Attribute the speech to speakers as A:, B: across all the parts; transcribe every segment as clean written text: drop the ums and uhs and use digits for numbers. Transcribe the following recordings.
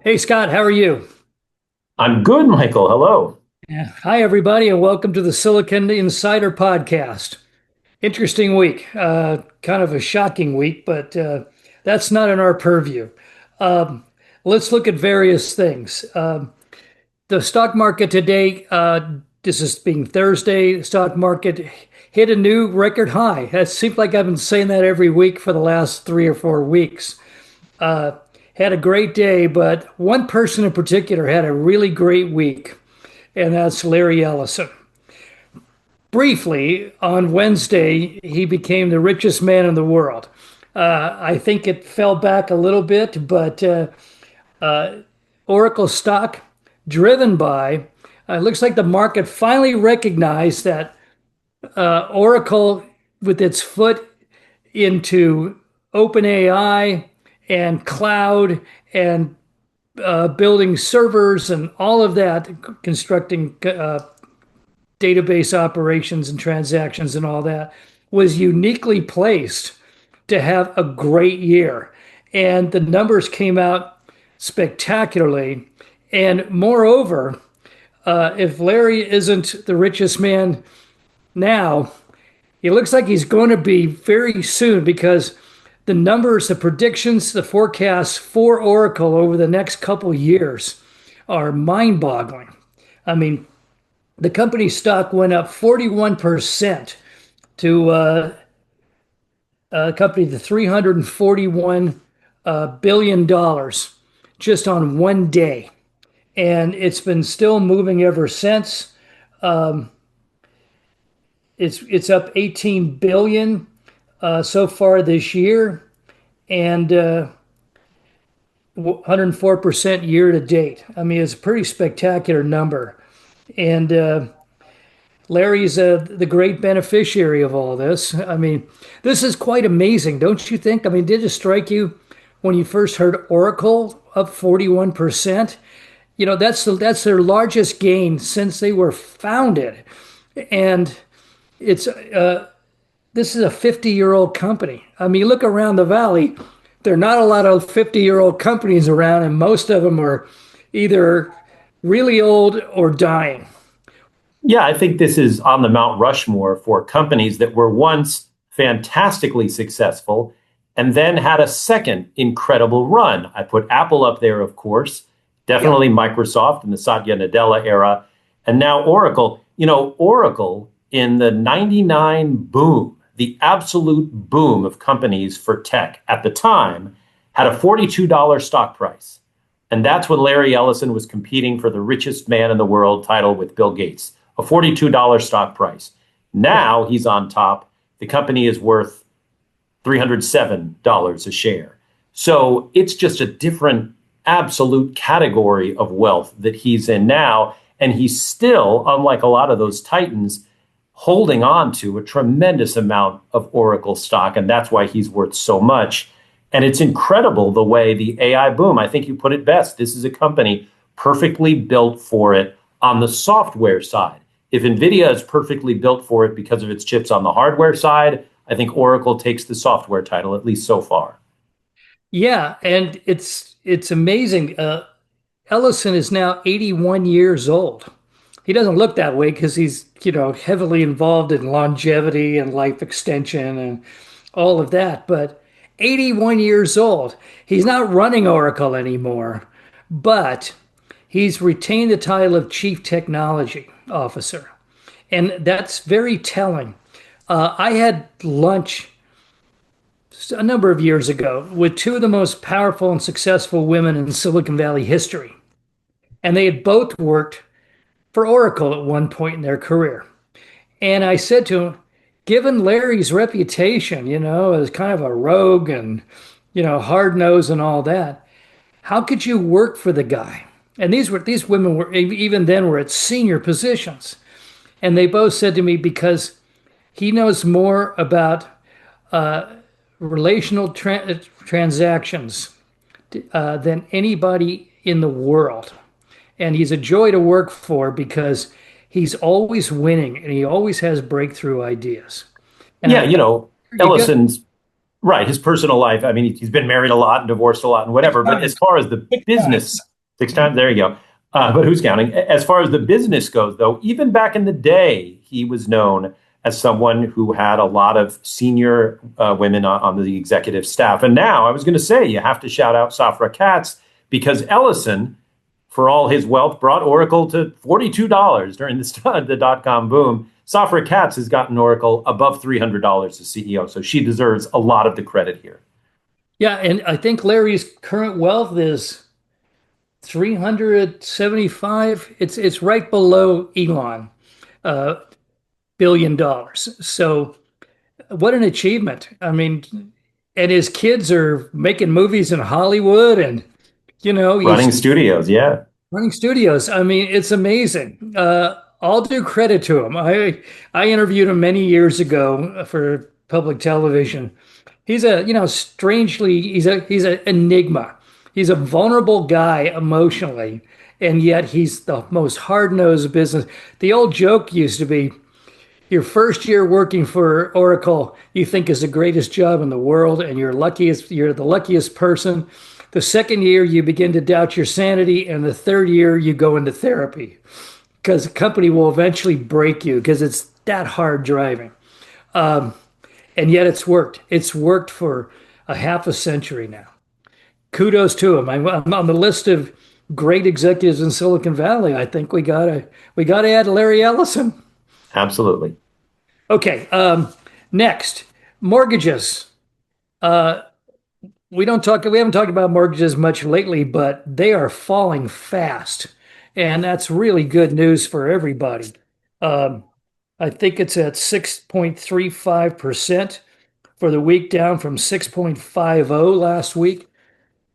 A: Hey Scott, how are you?
B: I'm good, Michael. Hello.
A: Yeah. Hi everybody, and welcome to the Silicon Insider Podcast. Interesting week, kind of a shocking week, but that's not in our purview. Um, let's look at various things. The stock market today, this is being Thursday, the stock market hit a new record high. It seems like I've been saying that every week for the last 3 or 4 weeks. Uh, Had a great day, but one person in particular had a really great week, and that's Larry Ellison. Briefly, on Wednesday, he became the richest man in the world. I think it fell back a little bit, but Oracle stock, driven by, it looks like the market finally recognized that Oracle, with its foot into OpenAI and cloud and building servers and all of that, constructing database operations and transactions and all that, was uniquely placed to have a great year. And the numbers came out spectacularly. And moreover, if Larry isn't the richest man now, it looks like he's going to be very soon because the numbers, the predictions, the forecasts for Oracle over the next couple years are mind-boggling. I mean, the company stock went up 41% to a company to $341 billion dollars just on one day. And it's been still moving ever since. Um, it's up 18 billion so far this year, and 104% year to date. I mean, it's a pretty spectacular number. And Larry's the great beneficiary of all this. I mean, this is quite amazing, don't you think? I mean, did it strike you when you first heard Oracle up 41%? You know, that's their largest gain since they were founded. And it's this is a 50-year-old company. I mean, look around the valley. There are not a lot of 50-year-old companies around, and most of them are either really old or dying.
B: Yeah, I think this is on the Mount Rushmore for companies that were once fantastically successful and then had a second incredible run. I put Apple up there, of course,
A: Yep.
B: definitely Microsoft in the Satya Nadella era, and now Oracle. Oracle in the 99 boom, the absolute boom of companies for tech at the time, had a $42 stock price. And that's when Larry Ellison was competing for the richest man in the world title with Bill Gates, a $42 stock price.
A: Right.
B: Now he's on top. The company is worth $307 a share. So it's just a different absolute category of wealth that he's in now. And he's still, unlike a lot of those titans, holding on to a tremendous amount of Oracle stock. And that's why he's worth so much. And it's incredible the way the AI boom, I think you put it best. This is a company perfectly built for it on the software side. If NVIDIA is perfectly built for it because of its chips on the hardware side, I think Oracle takes the software title, at least so far.
A: Yeah, and it's amazing. Ellison is now 81 years old. He doesn't look that way because he's, heavily involved in longevity and life extension and all of that. But 81 years old, he's not running Oracle anymore, but he's retained the title of Chief Technology Officer. And that's very telling. I had lunch a number of years ago with two of the most powerful and successful women in Silicon Valley history. And they had both worked for Oracle at one point in their career. And I said to him, given Larry's reputation, as kind of a rogue and, hard nosed and all that, how could you work for the guy? And these women were even then were at senior positions. And they both said to me, because he knows more about relational transactions than anybody in the world. And he's a joy to work for because he's always winning and he always has breakthrough ideas. And
B: Yeah,
A: I, you got
B: Ellison's right. His personal life, I mean, he's been married a lot and divorced a lot and whatever. But as far as the
A: big time.
B: business Six times, there you go. But who's counting? As far as the business goes, though, even back in the day, he was known as someone who had a lot of senior women on the executive staff. And now I was going to say, you have to shout out Safra Katz because Ellison, for all his wealth, brought Oracle to $42 during the dot-com boom. Safra Katz has gotten Oracle above $300 as CEO, so she deserves a lot of the credit here.
A: Yeah, and I think Larry's current wealth is 375. It's right below Elon, uh, $1 billion. So what an achievement. I mean, and his kids are making movies in Hollywood and
B: Running
A: he's
B: studios, yeah,
A: running studios. I mean, it's amazing. I'll do credit to him. I interviewed him many years ago for public television. He's strangely, he's an enigma. He's a vulnerable guy emotionally, and yet he's the most hard-nosed business. The old joke used to be, your first year working for Oracle, you think is the greatest job in the world, and you're the luckiest person. The second year, you begin to doubt your sanity, and the third year, you go into therapy because the company will eventually break you because it's that hard driving. And yet it's worked. It's worked for a half a century now. Kudos to him. I'm on the list of great executives in Silicon Valley. I think we gotta add Larry Ellison.
B: absolutely.
A: Okay, next, mortgages. Uh, we haven't talked about mortgages much lately, but they are falling fast, and that's really good news for everybody. Um, I think it's at 6.35% for the week, down from 6.50 last week.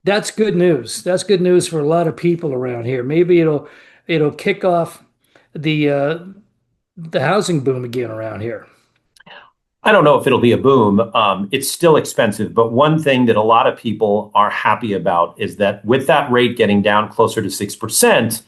A: That's good news. That's good news for a lot of people around here. Maybe it'll kick off the uh, the housing boom again around here.
B: I don't know if it'll be a boom. It's still expensive, but one thing that a lot of people are happy about is that with that rate getting down closer to 6%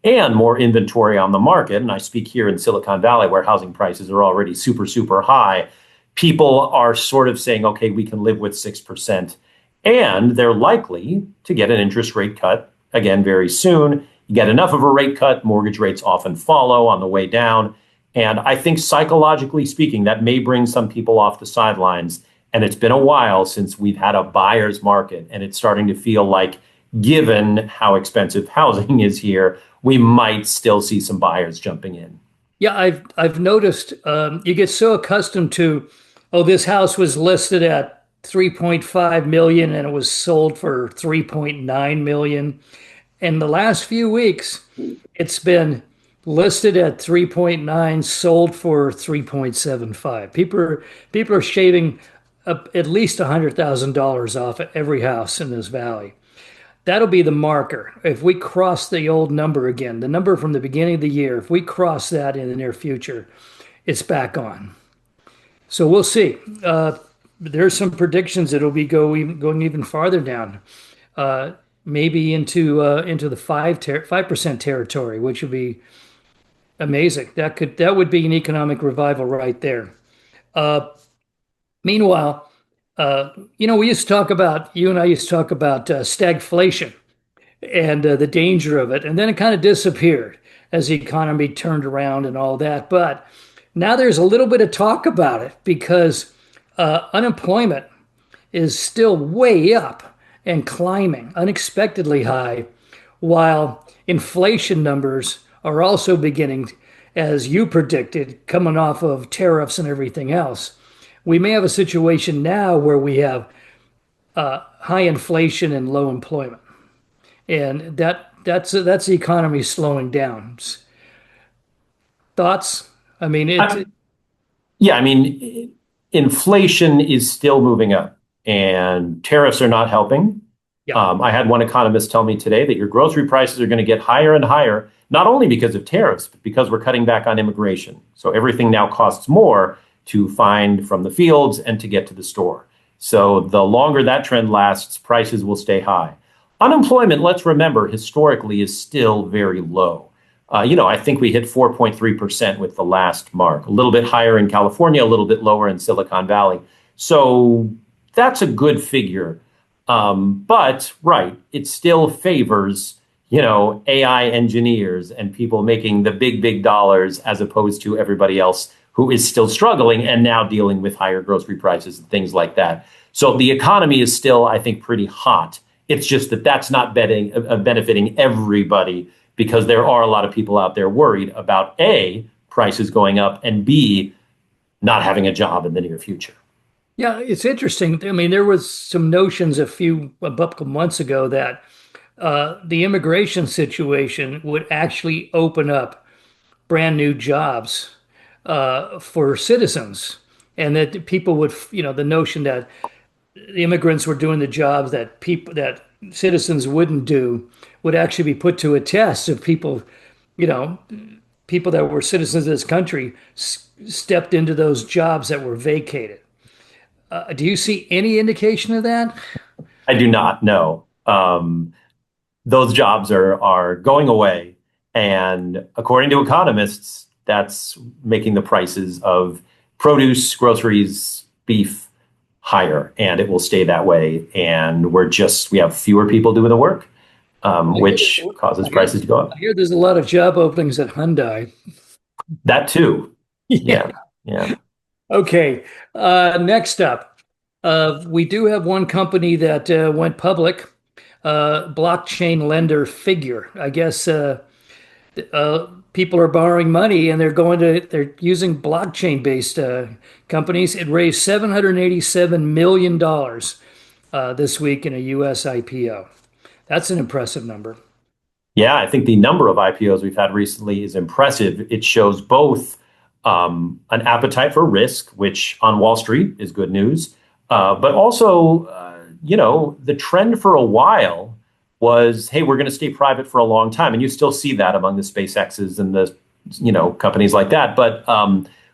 B: and more inventory on the market, and I speak here in Silicon Valley where housing prices are already super, super high, people are sort of saying, okay, we can live with 6%. And they're likely to get an interest rate cut again very soon. You get enough of a rate cut, mortgage rates often follow on the way down. And I think psychologically speaking, that may bring some people off the sidelines. And it's been a while since we've had a buyer's market. And it's starting to feel like, given how expensive housing is here, we might still see some buyers jumping in.
A: Yeah, I've noticed you get so accustomed to, oh, this house was listed at 3.5 million and it was sold for 3.9 million. In the last few weeks, it's been listed at 3.9, sold for 3.75. People are shaving at least $100,000 off of every house in this valley. That'll be the marker. If we cross the old number again, the number from the beginning of the year, if we cross that in the near future, it's back on. So we'll see. There's some predictions that it'll be going even farther down, maybe into the 5% territory, which would be amazing. That would be an economic revival right there. Uh, Meanwhile, we used to talk about you and I used to talk about stagflation and the danger of it, and then it kind of disappeared as the economy turned around and all that. But now there's a little bit of talk about it because unemployment is still way up and climbing unexpectedly high, while inflation numbers are also beginning, as you predicted, coming off of tariffs and everything else. We may have a situation now where we have high inflation and low employment, and that's the economy slowing down. Thoughts? I mean,
B: I, yeah, I mean, inflation is still moving up and tariffs are not helping.
A: yeah,
B: I had one economist tell me today that your grocery prices are going to get higher and higher, not only because of tariffs, but because we're cutting back on immigration. So everything now costs more to find from the fields and to get to the store. So the longer that trend lasts, prices will stay high. Unemployment, let's remember, historically is still very low. I think we hit 4.3% with the last mark, a little bit higher in California, a little bit lower in Silicon Valley. So that's a good figure. But right, it still favors AI engineers and people making the big, big dollars as opposed to everybody else who is still struggling and now dealing with higher grocery prices and things like that. So the economy is still, I think, pretty hot. It's just that that's not benefiting everybody because there are a lot of people out there worried about A, prices going up, and B, not having a job in the near future.
A: Yeah, it's interesting. I mean, there was some notions a couple months ago that the immigration situation would actually open up brand new jobs for citizens, and that people would, the notion that the immigrants were doing the jobs that citizens wouldn't do would actually be put to a test if you know, people that were citizens of this country stepped into those jobs that were vacated. Do you see any indication of that?
B: I do not know. Those jobs are going away. And according to economists, that's making the prices of produce, groceries, beef higher, and it will stay that way. And we have fewer people doing the work,
A: I hear
B: which causes prices to go
A: I
B: up.
A: hear there's a lot of job openings at Hyundai.
B: That too.
A: Yeah.
B: Yeah. Yeah.
A: Okay. Next up, we do have one company that went public, blockchain lender Figure. I guess people are borrowing money and they're using blockchain-based companies. It raised $787 million this week in a US IPO. That's an impressive number.
B: Yeah, I think the number of IPOs we've had recently is impressive. It shows both an appetite for risk, which on Wall Street is good news, but also, the trend for a while was, hey, we're going to stay private for a long time, and you still see that among the SpaceXs and the, companies like that. But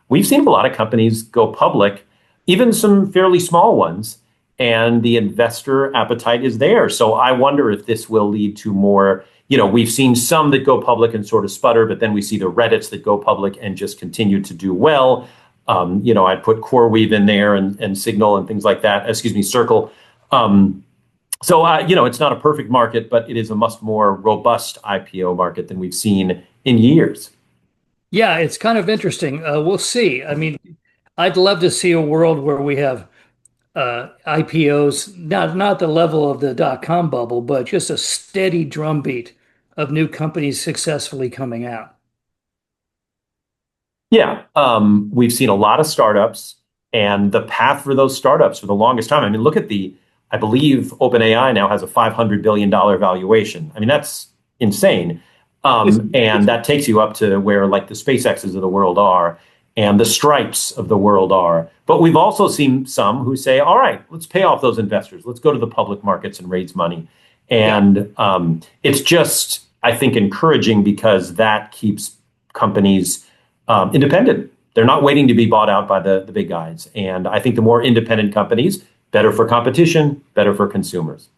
B: we've seen a lot of companies go public, even some fairly small ones, and the investor appetite is there. So I wonder if this will lead to more. We've seen some that go public and sort of sputter, but then we see the Reddits that go public and just continue to do well. I'd put CoreWeave in there and Signal and things like that. Excuse me, Circle. It's not a perfect market, but it is a much more robust IPO market than we've seen in years.
A: Yeah, it's kind of interesting. We'll see. I mean, I'd love to see a world where we have IPOs, not the level of the dot-com bubble, but just a steady drumbeat of new companies successfully coming out.
B: Yeah, we've seen a lot of startups, and the path for those startups for the longest time. I mean, I believe OpenAI now has a $500 billion valuation. I mean, that's insane. And that takes you up to where like the SpaceXs of the world are and the Stripes of the world are. But we've also seen some who say, all right, let's pay off those investors. Let's go to the public markets and raise money.
A: Yeah.
B: And it's just, I think, encouraging because that keeps companies independent. They're not waiting to be bought out by the big guys. And I think the more independent companies, better for competition, better for consumers.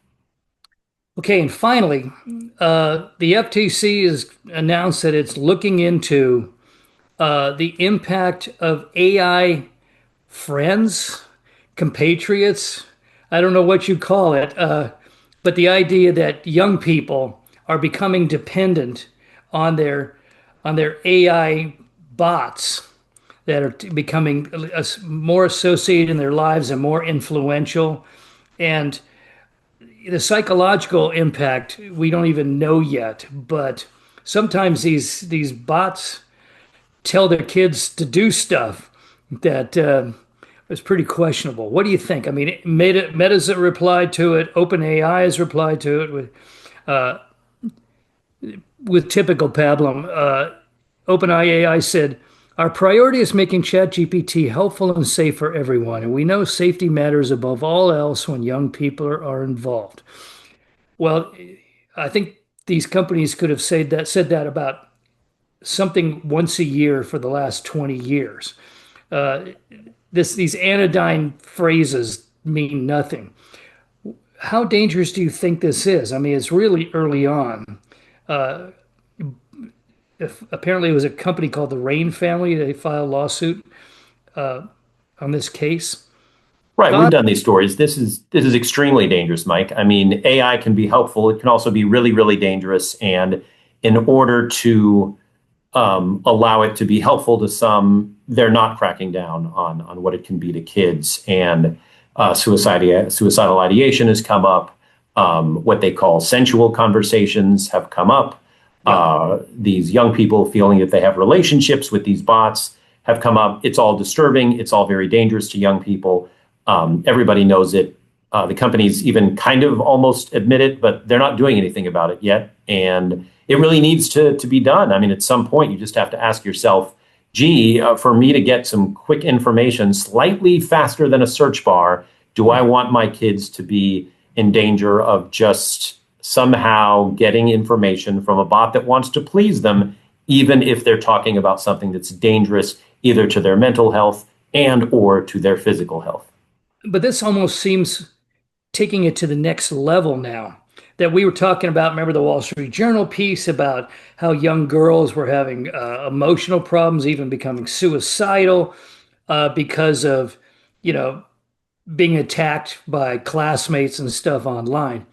A: Okay, and finally, the FTC has announced that it's looking into the impact of AI friends, compatriots. I don't know what you call it, but the idea that young people are becoming dependent on their AI bots that are becoming more associated in their lives and more influential. And the psychological impact we don't even know yet, but sometimes these bots tell their kids to do stuff that is pretty questionable. What do you think? I mean, Meta's replied to it, OpenAI has replied to it with typical pablum. OpenAI said, "Our priority is making ChatGPT helpful and safe for everyone, and we know safety matters above all else when young people are involved." Well, I think these companies could have said that about something once a year for the last 20 years. Uh, these anodyne phrases mean nothing. How dangerous do you think this is? I mean, it's really early on. Uh, Apparently, it was a company called the Rain family. They filed a lawsuit on this case.
B: Right, we've
A: thought.
B: done these stories. This is extremely dangerous, Mike. I mean, AI can be helpful. It can also be really, really dangerous. And in order to allow it to be helpful to some, they're not cracking down on what it can be to kids. And suicidal ideation has come up. What they call sensual conversations have come up.
A: Yeah.
B: These young people feeling that they have relationships with these bots have come up. It's all disturbing. It's all very dangerous to young people. Everybody knows it. The companies even kind of almost admit it, but they're not doing anything about it yet. And it really needs to be done. I mean, at some point, you just have to ask yourself, gee, for me to get some quick information slightly faster than a search bar, do I want my kids to be in danger of just somehow getting information from a bot that wants to please them, even if they're talking about something that's dangerous either to their mental health and or to their physical health?
A: But this almost seems taking it to the next level now. That we were talking about, remember the Wall Street Journal piece about how young girls were having emotional problems, even becoming suicidal because of, you know, being attacked by classmates and stuff online.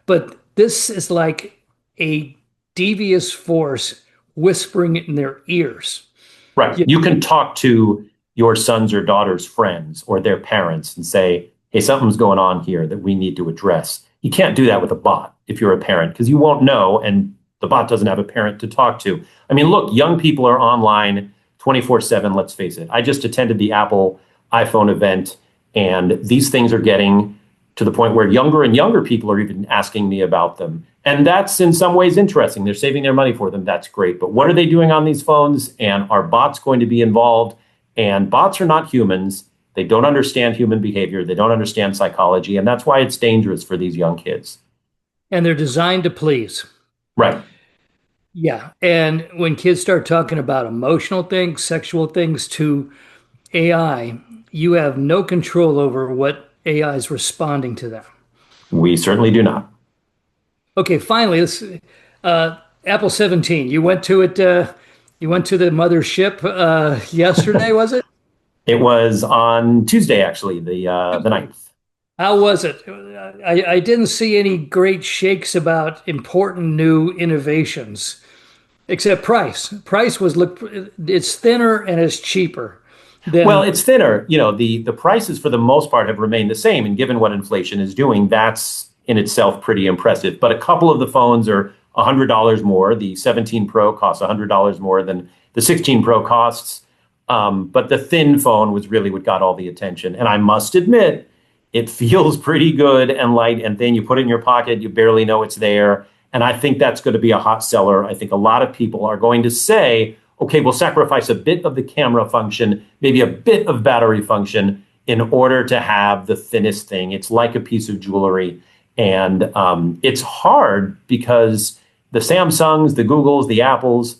A: But this is like a devious force whispering in their ears.
B: Right.
A: You
B: You can talk to your son's or daughter's friends or their parents and say, hey, something's going on here that we need to address. You can't do that with a bot if you're a parent because you won't know, and the bot doesn't have a parent to talk to. I mean, look, young people are online 24/7, let's face it. I just attended the Apple iPhone event, and these things are getting to the point where younger and younger people are even asking me about them. And that's in some ways interesting. They're saving their money for them. That's great. But what are they doing on these phones? And are bots going to be involved? And bots are not humans. They don't understand human behavior. They don't understand psychology. And that's why it's dangerous for these young kids.
A: and they're designed to please.
B: Right.
A: Yeah. And when kids start talking about emotional things, sexual things to AI, you have no control over what AI is responding to them.
B: We certainly do not.
A: Okay, finally, this Apple 17. You went to it. You went to the mothership yesterday, was it?
B: It was on Tuesday, actually, the ninth.
A: How was it? I didn't see any great shakes about important new innovations, except price. Price was look. It's thinner and it's cheaper
B: Well,
A: than.
B: it's thinner. You know, the prices for the most part have remained the same. And given what inflation is doing, that's in itself pretty impressive. But a couple of the phones are $100 more. The 17 Pro costs $100 more than the 16 Pro costs. But the thin phone was really what got all the attention. And I must admit, it feels pretty good and light and thin. You put it in your pocket, you barely know it's there. And I think that's going to be a hot seller. I think a lot of people are going to say, okay, we'll sacrifice a bit of the camera function, maybe a bit of battery function in order to have the thinnest thing. It's like a piece of jewelry. And it's hard because the Samsungs, the Googles, the Apples,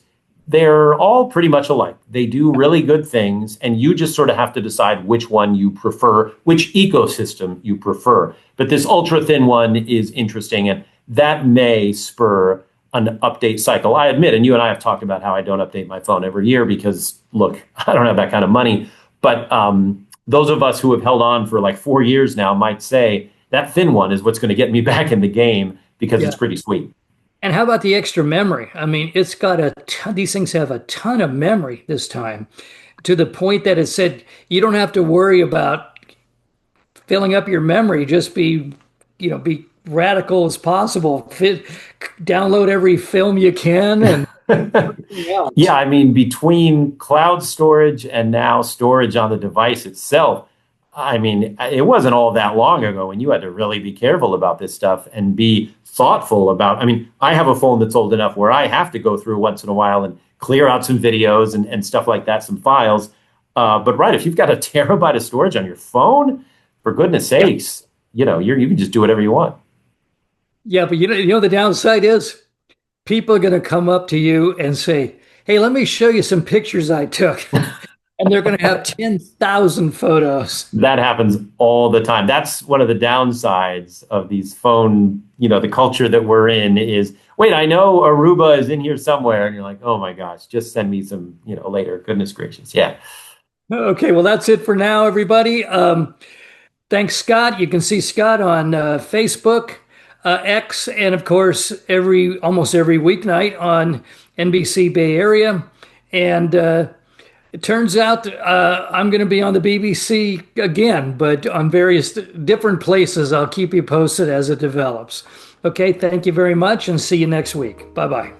B: they're all pretty much alike. They do really good things, and you just sort of have to decide which one you prefer, which ecosystem you prefer. But this ultra thin one is interesting, and that may spur an update cycle. I admit, and you and I have talked about how I don't update my phone every year because, look, I don't have that kind of money. But those of us who have held on for like 4 years now might say that thin one is what's going to get me back in the game because
A: Yeah.
B: it's pretty sweet.
A: And how about the extra memory? I mean, it's got a ton, these things have a ton of memory this time, to the point that it said you don't have to worry about filling up your memory. Just be radical as possible. Download every film you can and everything else.
B: Yeah, I mean, between cloud storage and now storage on the device itself, I mean, it wasn't all that long ago when you had to really be careful about this stuff and be thoughtful about. I mean, I have a phone that's old enough where I have to go through once in a while and clear out some videos and stuff like that, some files. But right, if you've got a terabyte of storage on your phone, for goodness
A: Yeah.
B: sakes, you can just do whatever you want.
A: Yeah, but the downside is people are going to come up to you and say, "Hey, let me show you some pictures I took." And they're going to have 10,000 photos.
B: That happens all the time. That's one of the downsides of these phone, the culture that we're in is, wait, I know Aruba is in here somewhere. And you're like, oh my gosh, just send me some, later. Goodness gracious. Yeah.
A: Okay, well, that's it for now, everybody. Thanks, Scott. You can see Scott on Facebook, X, and of course, almost every weeknight on NBC Bay Area. And it turns out I'm going to be on the BBC again, but on various different places. I'll keep you posted as it develops. Okay, thank you very much and see you next week. Bye bye.